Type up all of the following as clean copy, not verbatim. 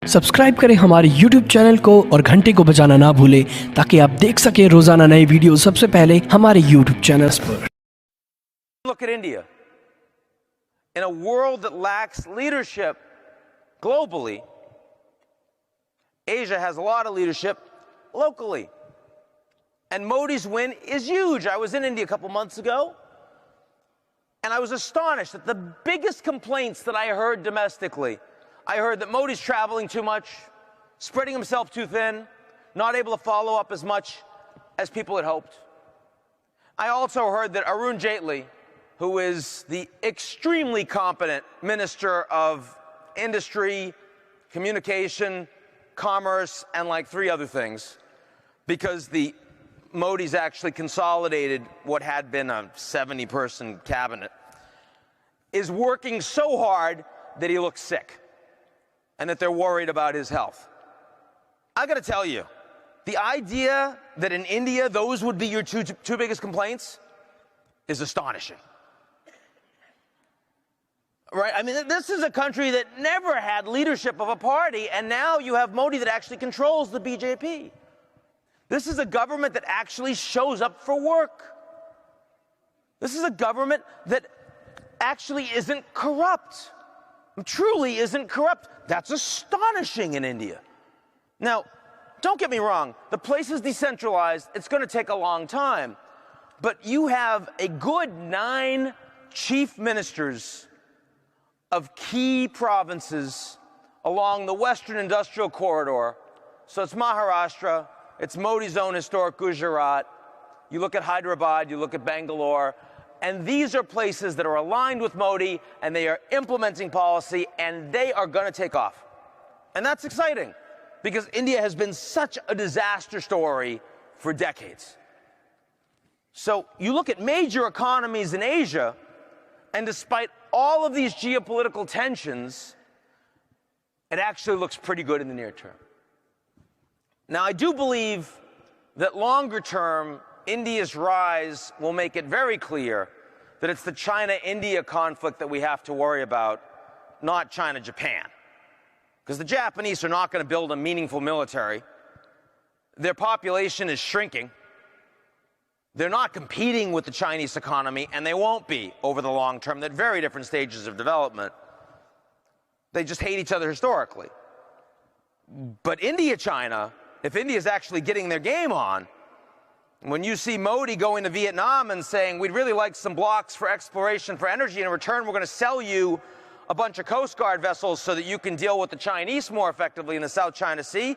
Subscribe करें हमारे YouTube channel को और घंटे को बजाना ना भूलें ताकि आप देख सकें रोजाना नए वीडियो सबसे पहले हमारे YouTube चैनल पर। Look at India. In a world that lacks leadership globally, Asia has a lot of leadership locally. And Modi's win is huge. I was in India a couple months ago, and I was astonished at the biggest complaints that I heard domestically. I heard that Modi's traveling too much, spreading himself too thin, not able to follow up as much as people had hoped. I also heard that Arun Jaitley, who is the extremely competent Minister of Industry, Communication, Commerce, and like 3 other things, because the Modi's actually consolidated what had been a 70-person cabinet, is working so hard that he looks sick and that they're worried about his health. I got to tell you, the idea that in India those would be your two biggest complaints is astonishing. Right? I mean, this is a country that never had leadership of a party, and now you have Modi that actually controls the BJP. This is a government that actually shows up for work. This is a government that actually isn't corrupt. Truly isn't corrupt. That's astonishing in India. Now, don't get me wrong, the place is decentralized, it's going to take a long time, but you have a good 9 chief ministers of key provinces along the Western Industrial Corridor. So it's Maharashtra, it's Modi's own historic Gujarat, you look at Hyderabad, you look at Bangalore, and these are places that are aligned with Modi, and they are implementing policy, and they are going to take off. And that's exciting, because India has been such a disaster story for decades. So you look at major economies in Asia, and despite all of these geopolitical tensions, it actually looks pretty good in the near term. Now, I do believe that longer term, India's rise will make it very clear that it's the China-India conflict that we have to worry about, not China-Japan. Because the Japanese are not going to build a meaningful military. Their population is shrinking. They're not competing with the Chinese economy, and they won't be over the long term. They're at very different stages of development. They just hate each other historically. But India-China, if India is actually getting their game on, when you see Modi going to Vietnam and saying, we'd really like some blocks for exploration for energy, and in return we're going to sell you a bunch of Coast Guard vessels so that you can deal with the Chinese more effectively in the South China Sea,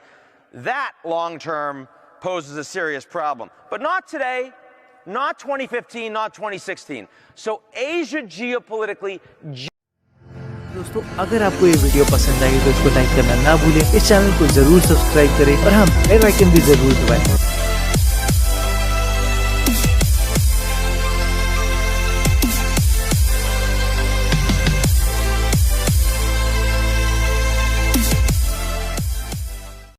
that long-term poses a serious problem. But not today, not 2015, not 2016. So Asia geopolitically... दोस्तों, अगर आपको ये video पसंद आई तो इसको like करना ना भूलें, इस चैनल को जरूर सब्सक्राइब करें और हाँ, बेल आइकन भी जरूर दबाएं।